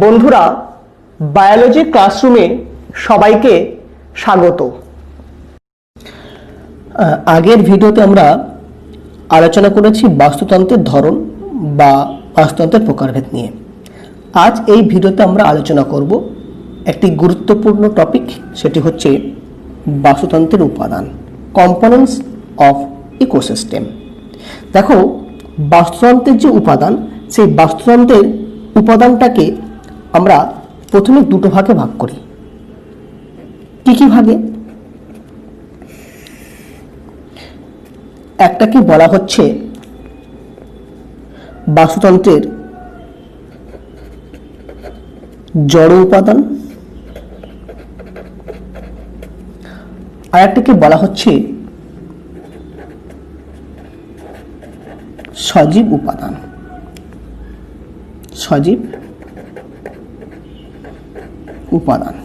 বন্ধুরা, বায়োলজি ক্লাসরুমে সবাইকে স্বাগত। আগের ভিডিওতে আমরা আলোচনা করেছি বাস্তুতন্ত্রের ধরন বা বাস্তুতন্ত্রের প্রকারভেদ নিয়ে। আজ এই ভিডিওতে আমরা আলোচনা করব একটি গুরুত্বপূর্ণ টপিক, সেটি হচ্ছে বাস্তুতন্ত্রের উপাদান, কম্পোনেন্টস অফ ইকোসিস্টেম। দেখো, বাস্তুতন্ত্রের যে উপাদান, সেই বাস্তুতন্ত্রের উপাদানটাকে আমরা প্রথমে দুটো ভাগে ভাগ করি। কি কি ভাগে? একটাকে বলা হচ্ছে বাস্তুতন্ত্রের জড় উপাদান, আর একটাকে বলা হচ্ছে সজীব উপাদান। সজীব উপাদান,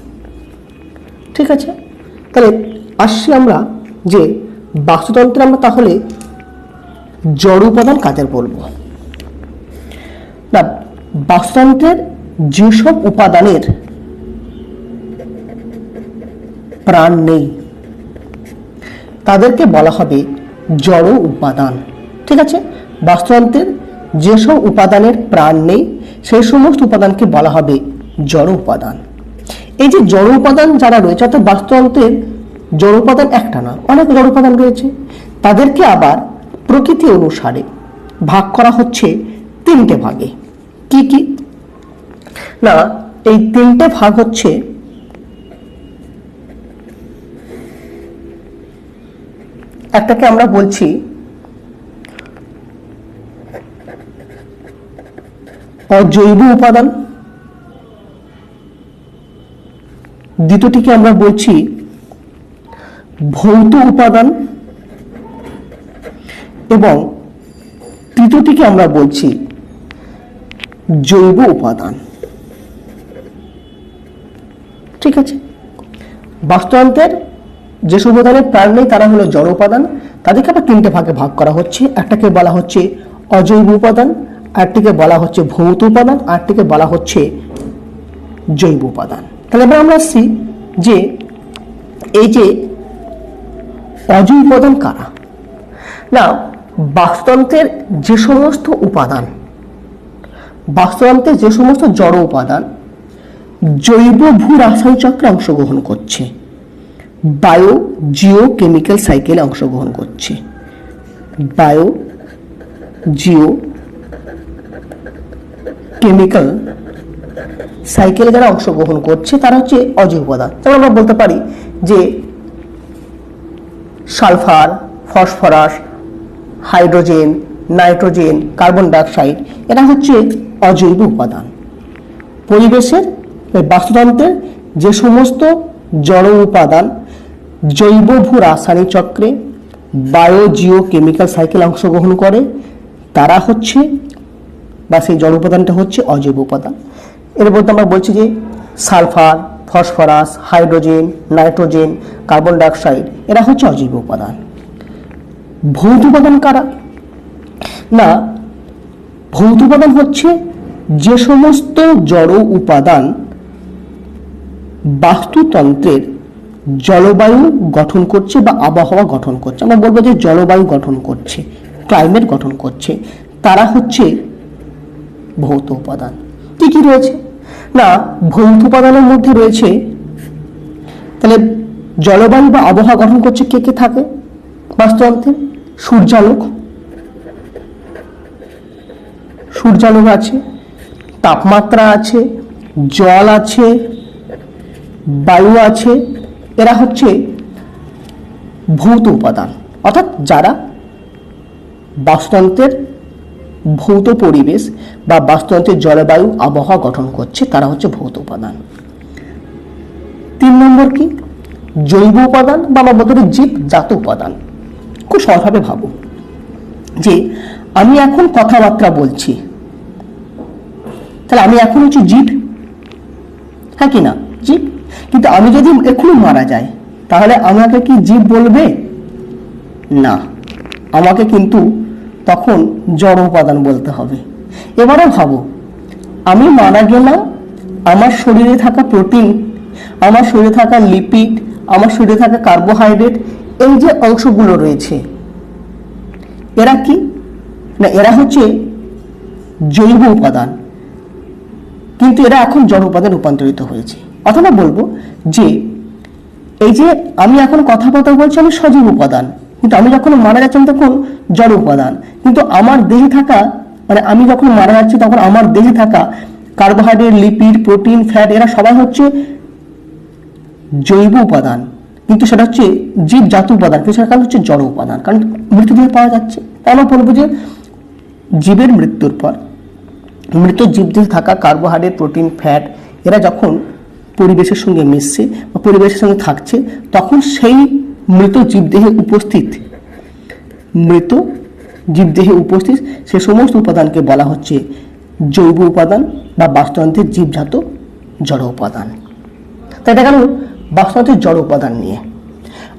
ঠিক আছে। তাহলে আসছি আমরা যে বাস্তুতন্ত্রে আমরা তাহলে জড় উপাদান কাদের বলবো না। বাস্তুতন্ত্রের যেসব উপাদানের প্রাণ নেই তাদেরকে বলা হবে জড় উপাদান, ঠিক আছে। বাস্তুতন্ত্রের যেসব উপাদানের প্রাণ নেই সেই সমস্ত উপাদানকে বলা হবে জড় উপাদান। এই যে জড় উপাদান যারা রয়েছে, অর্থাৎ বাস্তুতন্ত্রের জড় উপাদান একটা না, অনেক জড় উপাদান রয়েছে। তাদেরকে আবার প্রকৃতি অনুসারে ভাগ করা হচ্ছে তিনটে ভাগে। কি কি না, এই তিনটে ভাগ হচ্ছে একটাকে আমরা বলছি অজৈব উপাদান, দ্বিতীয়টিকে আমরা বলছি ভৌত উপাদান, এবং তৃতীয়টিকে আমরা বলছি জৈব উপাদান, ঠিক আছে। বাস্তুতন্ত্রের যেসব উপাদানের প্রাণ নেই তারা হলো জড় উপাদান। তাদেরকে আবার তিনটে ভাগে ভাগ করা হচ্ছে। একটাকে বলা হচ্ছে অজৈব উপাদান, আরেকটিকে বলা হচ্ছে ভৌত উপাদান, আরেকটিকে বলা হচ্ছে জৈব উপাদান। তাহলে এবার আমরা আসছি যে এই যে অজৈব উপাদান কারা না। বাস্তুতন্ত্রের যে সমস্ত উপাদান, বাস্তুতন্ত্রের যে সমস্ত জড় উপাদান জৈব ভূ রাসায়নিক চক্রে অংশগ্রহণ করছে, বায়ো জিও কেমিক্যাল সাইকেলে অংশগ্রহণ করছে, বায়ো জিও কেমিক্যাল সাইকেলে যারা অংশগ্রহণ করছে তারা হচ্ছে অজৈব উপাদান। যেমন আমরা বলতে পারি যে sulphur, phosphorus, hydrogen, nitrogen, carbon dioxide, এরা হচ্ছে অজৈব উপাদান। পরিবেশের বাস্তুতন্ত্রের যে সমস্ত জড় উপাদান জৈব ভূ রাসায়নিক চক্রে বায়ো জিও কেমিক্যাল সাইকেল অংশগ্রহণ করে তারা হচ্ছে, বা সেই জড় উপাদানটা হচ্ছে অজৈব উপাদান। এর মধ্যে আমরা বলছি যে sulphur, phosphorus, hydrogen, nitrogen, carbon dioxide, এরা হচ্ছে অজৈব উপাদান। ভৌত উপাদান কারা না? ভৌত উপাদান হচ্ছে যে সমস্ত জড় উপাদান বাস্তুতন্ত্রের জলবায়ু গঠন করছে বা আবহাওয়া গঠন করছে, আমরা বলবো যে জলবায়ু গঠন করছে, ক্লাইমেট গঠন করছে, তারা হচ্ছে ভৌত উপাদান। কি কি রয়েছে না? ভৌত উপাদানের মধ্যে রয়েছে, তাহলে জলবায়ু বা আবহাওয়া গঠন করছে কে কে থাকে বাস্তুতন্ত্রে? সূর্যালোক, সূর্যালোক আছে, তাপমাত্রা আছে, জল আছে, বায়ু আছে, এরা হচ্ছে ভৌত উপাদান। অর্থাৎ যারা বাস্তুতন্ত্রের ভৌত পরিবেশ বা বাস্তুতন্ত্রের জলবায়ু আবহাওয়া গঠন করছে তারা হচ্ছে ভৌত উপাদান। 3 নম্বর কি? জৈব উপাদান বা আমরা বলতে পারি জীবজাত উপাদান। খুব সহজভাবে ভাবো যে আমি এখন কথাবার্তা বলছি, তাহলে আমি এখন হচ্ছে জীব, হ্যাঁ কি না? জীব। কিন্তু আমি যদি এখনই মারা যাই তাহলে আমাকে কি জীব বলবে? না, আমাকে কিন্তু তখন জড় উপাদান বলতে হবে। এবারে ভাবো, আমি মারা গেলাম, আমার শরীরে থাকা প্রোটিন, আমার শরীরে থাকা লিপিড, আমার শরীরে থাকা কার্বোহাইড্রেট, এই যে অংশগুলো রয়েছে এরা কি না, এরা হচ্ছে জৈব উপাদান, কিন্তু এরা এখন জড় উপাদানে রূপান্তরিত হয়েছে। অথবা বলবো যে এই যে আমি এখন কথাবার্তা বলছি আমি সজীব উপাদান, কিন্তু আমি যখন মারা যাচ্ছি তখন জড় উপাদান, কিন্তু আমার দেহে থাকা মানে আমি যখন মারা যাচ্ছি তখন আমার দেহে থাকা কার্বোহাইড্রেট, লিপিড, প্রোটিন, ফ্যাট এরা সবাই হচ্ছে জৈব উপাদান, কিন্তু সেটা হচ্ছে জীবজাত উপাদান, কিন্তু সেটা হচ্ছে জড় উপাদান, কারণ মৃতদেহে পাওয়া যাচ্ছে। তাই আমরা বলবো যে জীবের মৃত্যুর পর মৃত জীবদেহে থাকা কার্বোহাইড্রেট, প্রোটিন, ফ্যাট এরা যখন পরিবেশের সঙ্গে মিশছে বা পরিবেশের সঙ্গে থাকছে তখন সেই মৃত জীবদেহে উপস্থিত সে সমস্ত উপাদানকে বলা হচ্ছে জৈব উপাদান বা বাস্তুতন্ত্রের জীবজাত জড় উপাদান। তাই দেখা গেল বাস্তুতন্ত্রের জড় উপাদান নিয়ে।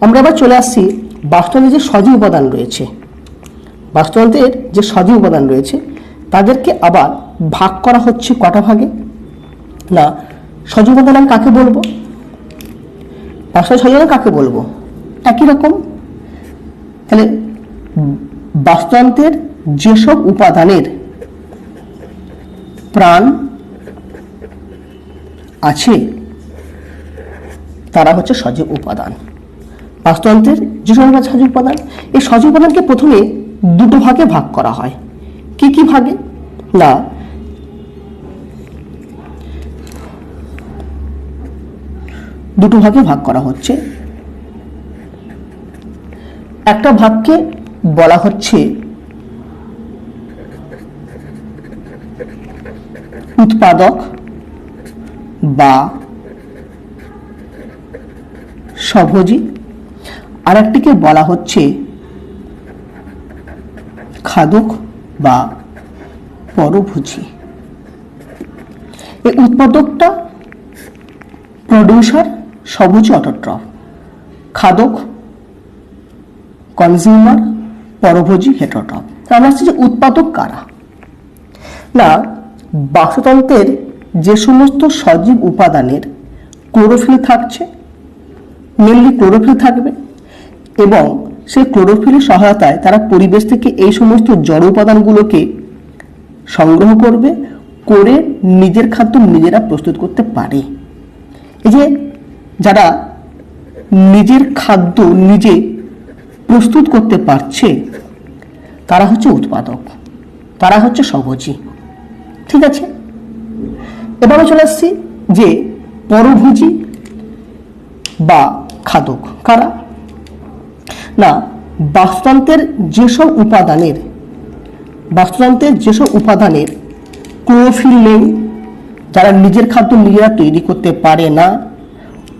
আমরা আবার চলে আসছি বাস্তুতন্ত্রের যে সজীব উপাদান রয়েছে। বাস্তুতন্ত্রের যে সজীব উপাদান রয়েছে তাদেরকে আবার ভাগ করা হচ্ছে কটা ভাগে না, সজীব উপাদান আমি কাকে বলবো, বাস্তব সজীব উপাদান কাকে বলবো, একই রকম। তাহলে বাস্তুতন্ত্রের যেসব উপাদানের প্রাণ আছে তারা হচ্ছে সজীব উপাদান। বাস্তুতন্ত্রের যেসব সজীব উপাদান, এই সজীব উপাদানকে প্রথমে দুটো ভাগে ভাগ করা হয়। কি কি ভাগে না, দুটো ভাগে ভাগ করা হচ্ছে। একটা ভাগকে বলা হচ্ছে উৎপাদক বা স্বভোজী, আর একটিকে বলা হচ্ছে খাদক বা পরভোজী। এই উৎপাদকটা প্রডিউসার, স্বভোজী অটোট্রফ, খাদক কনজিউমার, পরভোজী হেটারোট্রফ। আমরা আসছি যে উৎপাদক কারা না, বাস্তুতন্ত্রের যে সমস্ত সজীব উপাদানের ক্লোরোফিল থাকছে, মেনলি ক্লোরোফিল থাকবে এবং সেই ক্লোরোফিলের সহায়তায় তারা পরিবেশ থেকে এই সমস্ত জড় উপাদানগুলোকে সংগ্রহ করে নিজের খাদ্য নিজেরা প্রস্তুত করতে পারে। এই যে যারা নিজের খাদ্য নিজে প্রস্তুত করতে পারছে তারা হচ্ছে উৎপাদক, তারা হচ্ছে স্বভোজী। ঠিক আছে, এবারে চলে আসছি যে পরভোজী বা খাদক কারা না, বাস্তুতন্ত্রের যেসব উপাদানের ক্লোরোফিল নেই, যারা নিজের খাদ্য নিজেরা তৈরি করতে পারে না,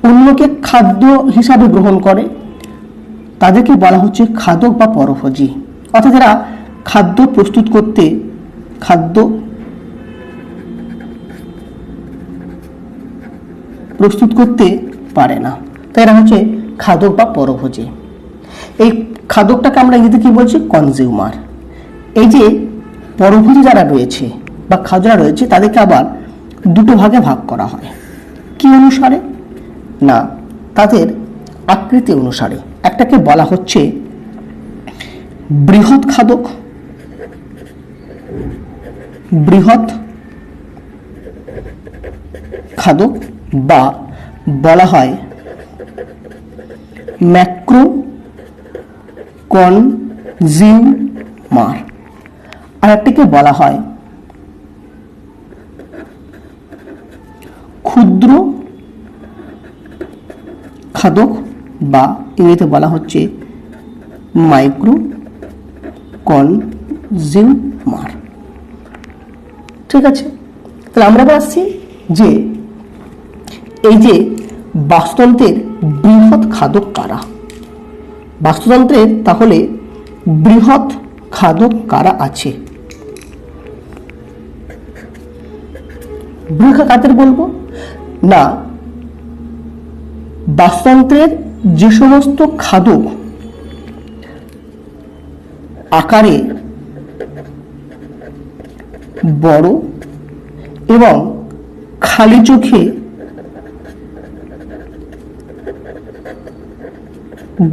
অন্যকে খাদ্য হিসাবে গ্রহণ করে, তাদেরকে বলা হচ্ছে খাদক বা পরভোজী। অর্থাৎ যারা খাদ্য প্রস্তুত করতে পারে না, তাই এরা হচ্ছে খাদক বা পরভোজী। এই খাদকটাকে আমরা ইংরেজিতে কি বলছি, কনজিউমার। এই যে পরভোজী যারা রয়েছে বা খাদ্য যারা রয়েছে তাদেরকে আবার দুটো ভাগে ভাগ করা হয়। কি অনুসারে না, তাদের আকৃতি অনুসারে। একটাকে বলা হচ্ছে বৃহৎ খাদক বা বলা হয় ম্যাক্রো কনজিউমার, আর একটিকে বলা হয় ক্ষুদ্র খাদক বা ইংরেজিতে বলা হচ্ছে মাইক্রো কনজিউমার। ঠিক আছে, তাহলে আমরা আসছি যে এই যে বাস্তুতন্ত্রের বৃহৎ খাদক কারা, বাস্তুতন্ত্রের তাহলে বৃহৎ খাদক কারা আছে। বৃহৎ কাদের বলবো না, বাস্তুতন্ত্রের যে সমস্ত খাদক আকারে বড় এবং খালি চোখে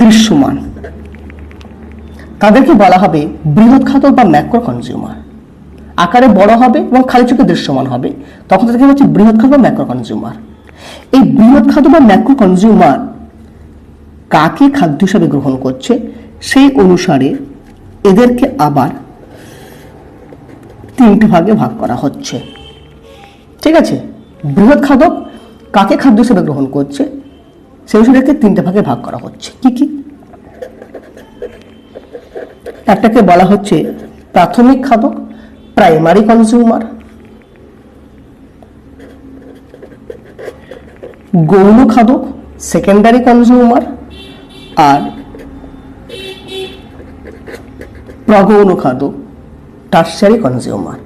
দৃশ্যমান, তাদেরকে বলা হবে বৃহৎ খাদক বা ম্যাক্রো কনজিউমার। আকারে বড় হবে এবং খালি চোখে দৃশ্যমান হবে, তখন তাদেরকে হচ্ছে বৃহৎ খাদক বা ম্যাক্রো কনজিউমার। এই বৃহৎ খাদক বা ম্যাক্রো কনজিউমার কাকে খাদ্য হিসাবে গ্রহণ করছে সেই অনুসারে এদেরকে আবার তিনটে ভাগে ভাগ করা হচ্ছে। ঠিক আছে, বৃহৎ খাদক কাকে খাদ্য হিসেবে গ্রহণ করছে সেই অনুসারে তিনটে ভাগে ভাগ করা হচ্ছে। কি কি? একটাকে বলা হচ্ছে প্রাথমিক খাদক, প্রাইমারি কনজিউমার, গৌণ খাদক, সেকেন্ডারি কনজিউমার, আর প্রগৌণ খাদক, tertiary consumer.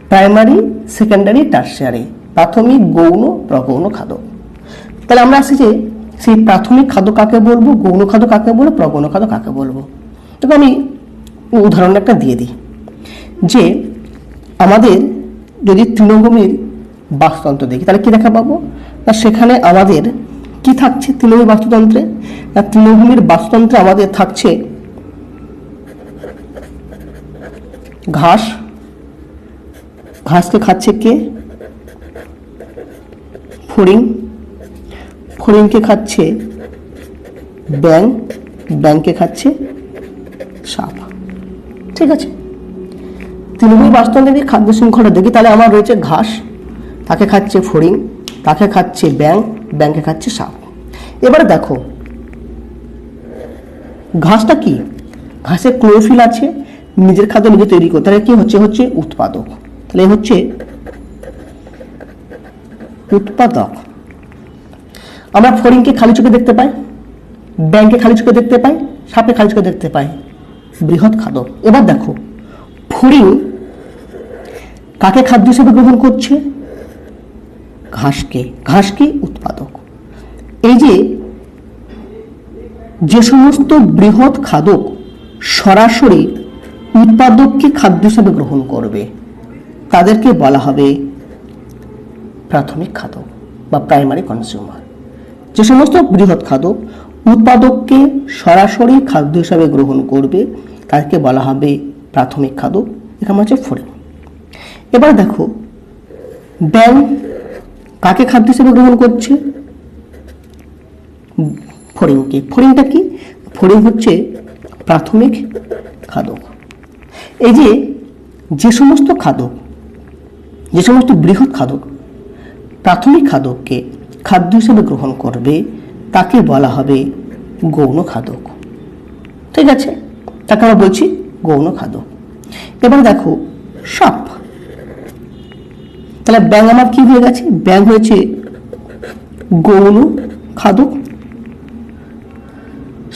Primary, secondary, tertiary, প্রাথমিক, গৌণ, প্রগৌণ খাদক। তাহলে আমরা আসছি যে সেই প্রাথমিক খাদ্য কাকে বলবো, গৌণ খাদ্য কাকে বলবো, প্রগৌণ খাদ্য কাকে বলবো। তবে আমি উদাহরণ একটা দিয়ে দিই যে আমাদের যদি তৃণভূমির বাস্তুতন্ত্র দেখি তাহলে কি দেখা পাবো না, সেখানে আমাদের কি থাকছে তৃণভূমির বাস্তুতন্ত্রে না, তৃণভূমির বাস্তুতন্ত্রে আমাদের থাকছে ঘাস। ঘাসকে খাচ্ছে কে? ফড়িং। ফড়িংকে খাচ্ছে ব্যাঙ, ব্যাঙকে খাচ্ছে সাপ। ঠিক আছে, তৃণভূমি বাস্তুতন্ত্রের খাদ্য শৃঙ্খলা দেখি তাহলে আমার রয়েছে ঘাস, তাকে খাচ্ছে ফড়িং, তাকে খাচ্ছে ব্যাঙ, ব্যাঙকে খাচ্ছে সাপ। এবারে দেখো ঘাসটা কি? ঘাসে ক্লোরোফিল আছে, নিজের খাদ্য নিজে তৈরি করতে, তাহলে কি হচ্ছে উৎপাদক। তাহলে হচ্ছে উৎপাদক। আমরা ফড়িংকে খালি চোখে দেখতে পাই, ব্যাঙকে খালি চোখে দেখতে পাই, সাপে খালি চোখে দেখতে পাই, বৃহৎ খাদক। এবার দেখো ফড়িং কাকে খাদ্য হিসেবে গ্রহণ করছে? ঘাসকে। ঘাসকে উৎপাদক। এই যে সমস্ত বৃহৎ খাদক সরাসরি উৎপাদককে খাদ্য হিসেবে গ্রহণ করবে তাদেরকে বলা হবে প্রাথমিক খাদক বা প্রাইমারি কনজিউমার। যে সমস্ত বৃহৎ খাদক উৎপাদককে সরাসরি খাদ্য হিসাবে গ্রহণ করবে তাদেরকে বলা হবে প্রাথমিক খাদক। এখানে হচ্ছে ফড়িং। এবার দেখো ব্যাঙ কাকে খাদ্য হিসেবে গ্রহণ করছে? ফড়িংকে। ফড়িংটা কি? ফড়িং হচ্ছে প্রাথমিক খাদক। এই যে সমস্ত খাদক, যে সমস্ত বৃহৎ খাদক প্রাথমিক খাদককে খাদ্য হিসেবে গ্রহণ করবে তাকে বলা হবে গৌণ খাদক। ঠিক আছে, তাকে আমরা বলছি গৌণ খাদক। এবার দেখো সাপ। তাহলে ব্যাঙ আমার কি হয়ে গেছে? ব্যাঙ হয়েছে গৌণ খাদক।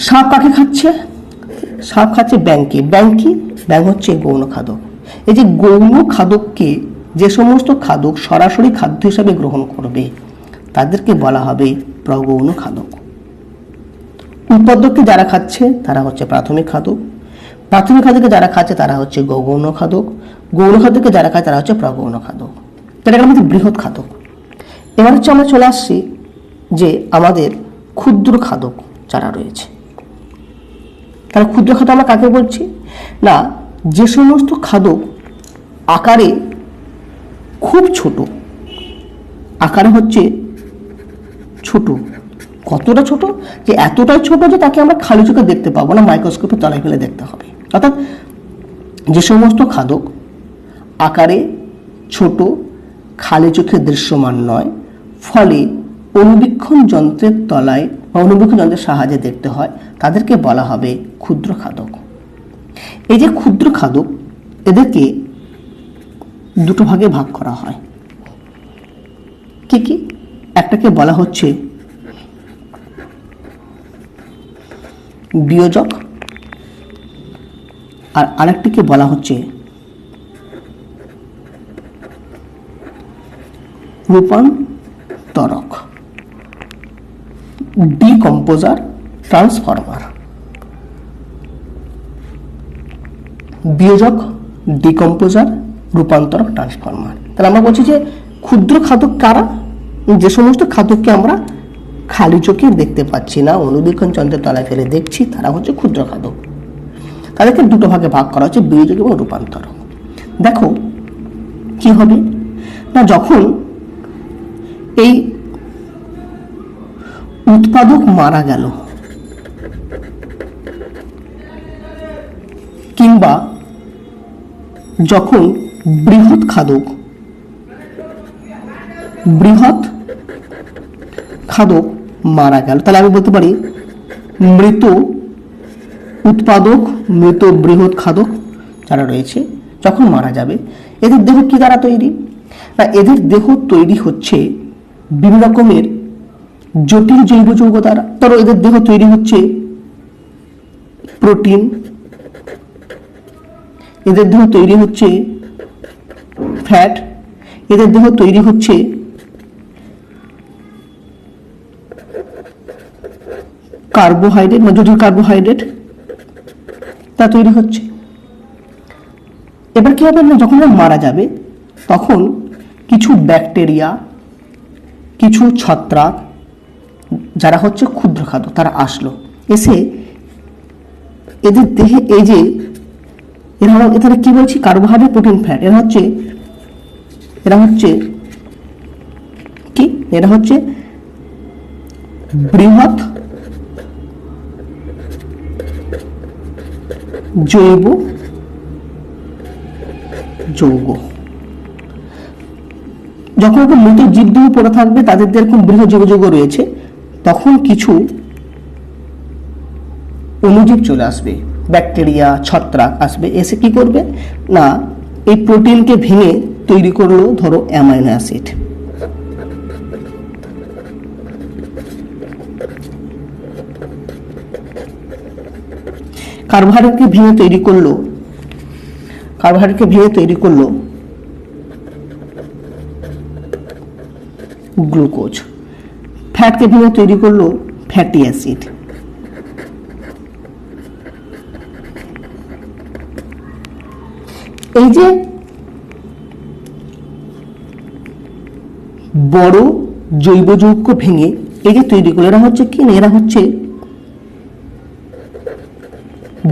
সাপ কাকে খাচ্ছে? সাপ খাচ্ছে ব্যাঙকে। ব্যাঙ কি? ব্যাঙ হচ্ছে গৌণ খাদক। এই যে গৌণ খাদককে যে সমস্ত খাদক সরাসরি খাদ্য হিসাবে গ্রহণ করবে তাদেরকে বলা হবে প্রগৌণ খাদক। উৎপাদককে যারা খাচ্ছে তারা হচ্ছে প্রাথমিক খাদক। প্রাথমিক খাদককে যারা খাচ্ছে তারা হচ্ছে গৌণ খাদক। গৌণ খাদককে যারা খায় তারা হচ্ছে প্রগৌণ খাদক। এটা আমাদের বৃহৎ খাদক। এবার হচ্ছে আমরা চলে আসছি যে আমাদের ক্ষুদ্র খাদক যারা রয়েছে। তাহলে ক্ষুদ্র খাদক আমরা কাকে বলছি না, যে সমস্ত খাদক আকারে খুব ছোট, আকারে হচ্ছে ছোট। কতটা ছোট? যে এতটাই ছোট যে তাকে আমরা খালি চোখে দেখতে পাবো না, মাইক্রোস্কোপে তলায় ফেলে দেখতে হবে। অর্থাৎ যে সমস্ত খাদক আকারে ছোট, খালি চোখে দৃশ্যমান নয়, ফলে অনুবীক্ষণ যন্ত্রের তলায় বা অনুবীক্ষণ যন্ত্রের সাহায্যে দেখতে হয়, তাদেরকে বলা হবে ক্ষুদ্র খাদক। এই যে ক্ষুদ্র খাদক এদেরকে দুটো ভাগে ভাগ করা হয়। কি কি? একটাকে বলা হচ্ছে বিয়োজক, আর আরেকটিকে বলা হচ্ছে রূপান্তরক, ডিকম্পোজার, ট্রান্সফর্মার। বিয়োজক, ডিকম্পোজার, রূপান্তরক, ট্রান্সফর্মার। তাহলে আমরা বলছি যে ক্ষুদ্র খাদক কারা? যে সমস্ত খাদককে আমরা খালি চোখে দেখতে পাচ্ছি না, অনুবীক্ষণ যন্ত্রের তলায় ফেলে দেখছি, তারা হচ্ছে ক্ষুদ্র খাদক। তাদেরকে দুটো ভাগে ভাগ করা হচ্ছে, বিয়োজক এবং রূপান্তরক। দেখো কি হবে না, যখন এই উৎপাদক মারা গেল কিংবা যখন বৃহৎ খাদক মারা গেল, তাহলে আমি বলতে পারি মৃত উৎপাদক, মৃত বৃহৎ খাদক যারা রয়েছে যখন মারা যাবে, এদের দেহ কি দ্বারা তৈরি? না, এদের দেহ তৈরি হচ্ছে বিভিন্ন রকমের জটিল জৈব যৌগ দ্বারা। ধরো এদের দেহ তৈরি হচ্ছে প্রোটিন, এদের দেহ তৈরি হচ্ছে ফ্যাট, এদের দেহ তৈরি হচ্ছে কার্বোহাইড্রেট, জটিল কার্বোহাইড্রেট তা তৈরি হচ্ছে। এবার কি হবে না, যখন মারা যাবে তখন কিছু ব্যাকটেরিয়া, কিছু ছত্রাক যারা হচ্ছে ক্ষুদ্র খাদ্য, তারা আসলো, এসে এদের দেহে এই যে এরা কি বলছি, কার্বোহাইড্রেট, প্রোটিন, ফ্যাট, এরা হচ্ছে কি, এরা হচ্ছে বৃহৎ জৈব যৌগ। যখন মৃত জীবদেহ পড়ে থাকবে, তাদের যেরকম বৃহৎ জৈব যৌগ রয়েছে, তখন কিছু অণুজীব চলে আসবে, ব্যাকটেরিয়া, ছত্রাক আসবে, এসে কি করবে না, এই প্রোটিনকে ভেঙে তৈরি করলো ধরো অ্যামাইনো অ্যাসিড। কার্বোহাইড্রেটকে ভেঙে তৈরি করলো গ্লুকোজ। ফ্যাটকে ভেঙে তৈরি করলো ফ্যাটি অ্যাসিড। এই যে বড় জৈব যৌগ ভেঙে এই যে তৈরি করলো, এরা হচ্ছে কি, এরা হচ্ছে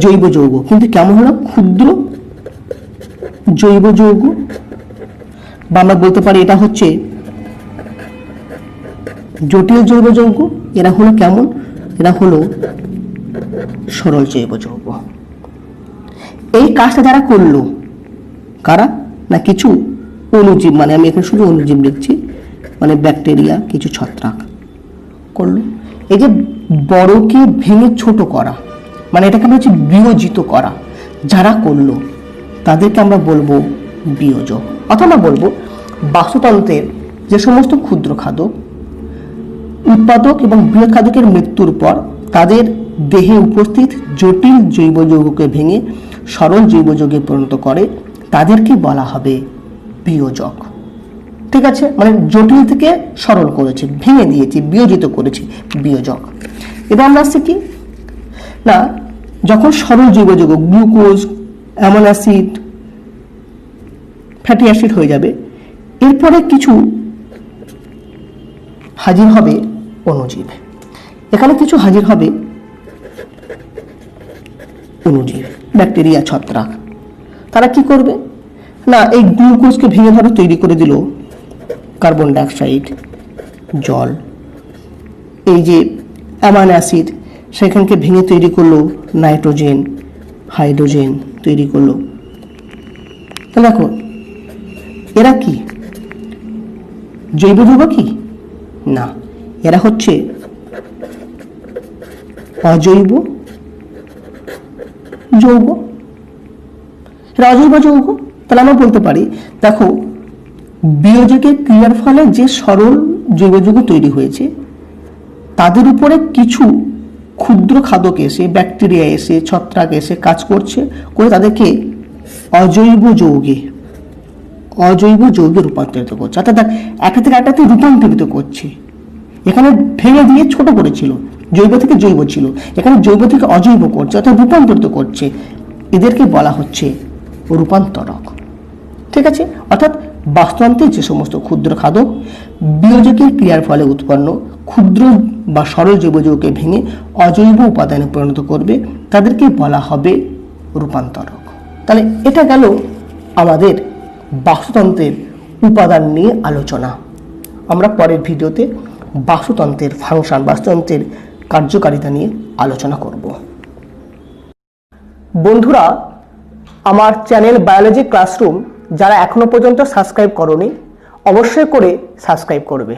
জৈব যৌগ, কিন্তু কেমন হলো, ক্ষুদ্র জৈব যৌগ, বা আমরা বলতে পারি এটা হচ্ছে জটিল জৈব যৌগ। এরা হলো কেমন, এরা হলো সরল জৈব যৌগ। এই কাজটা যারা করলো, কারা না, কিছু অণুজীব, মানে আমি এখানে শুধু অণুজীব লিখছি, মানে ব্যাকটেরিয়া, কিছু ছত্রাক করলো। এই যে বড়কে ভেঙে ছোট করা, মানে এটাকে আমরা হচ্ছে বিয়োজিত করা, যারা করলো তাদেরকে আমরা বলবো বিয়োজক। অথবা বলবো বাস্তুতন্ত্রের যে সমস্ত ক্ষুদ্র খাদক, উৎপাদক এবং বৃহৎ খাদকের মৃত্যুর পর তাদের দেহে উপস্থিত জটিল জৈব যৌগকে ভেঙে সরল জৈব যৌগে পরিণত করে, তাদেরকে বলা হবে বিয়োজক। ঠিক আছে, মানে জটিল থেকে সরল করেছে, ভেঙে দিয়েছে, বিয়োজিত করেছে, বিয়োজক। এবার আমরা আসছি কি না, যখন সরল জৈব যৌগ glucose, amino acid, fatty acid হয়ে যাবে, এরপরে কিছু হাজির হবে অণুজীব। এখানে কিছু হাজির হবে অণুজীব, ব্যাকটেরিয়া, ছত্রাক। তারা কি করবে না, এই গ্লুকোজকে ভেঙে ধরো তৈরি করে দিল কার্বন ডাইঅক্সাইড, জল। এই যে অ্যামাইনো অ্যাসিড, সেখানকে ভেঙে তৈরি করলো নাইট্রোজেন, হাইড্রোজেন তৈরি করলো। তো দেখো এরা কি জৈব যৌগ কি না, এরা হচ্ছে অজৈব যৌগ। এরা অজৈব যৌগ। তাহলে আমরা বলতে পারি, দেখো বিয়োজকের ক্রিয়ার ফলে যে সরল জৈব যৌগ তৈরি হয়েছে, তাদের উপরে কিছু ক্ষুদ্র খাদক এসে, ব্যাকটেরিয়া এসে, ছত্রাক এসে কাজ করছে, করে তাদেরকে অজৈব যৌগে রূপান্তরিত করছে। অর্থাৎ একটা থেকে একটাতে রূপান্তরিত করছে। এখানে ভেঙে দিয়ে ছোট করেছিল, জৈব থেকে জৈব ছিল, এখানে জৈব থেকে অজৈব করছে, অর্থাৎ রূপান্তরিত করছে। এদেরকে বলা হচ্ছে রূপান্তরক। ঠিক আছে, অর্থাৎ বাস্তুতন্ত্রের যে সমস্ত ক্ষুদ্র খাদক বিয়োজকের ক্রিয়ার ফলে উৎপন্ন ক্ষুদ্র বা সরল জৈব যৌগকে ভেঙে অজৈব উপাদানে পরিণত করবে, তাদেরকে বলা হবে রূপান্তরক। তাহলে এটা গেল আমাদের বাস্তুতন্ত্রের উপাদান নিয়ে আলোচনা। আমরা পরের ভিডিওতে বাস্তুতন্ত্রের ফাংশন, বাস্তুতন্ত্রের কার্যকারিতা নিয়ে আলোচনা করব। বন্ধুরা, আমার চ্যানেল বায়োলজি ক্লাসরুম যারা এখনো পর্যন্ত সাবস্ক্রাইব করোনি, অবশ্যই করে সাবস্ক্রাইব করবে।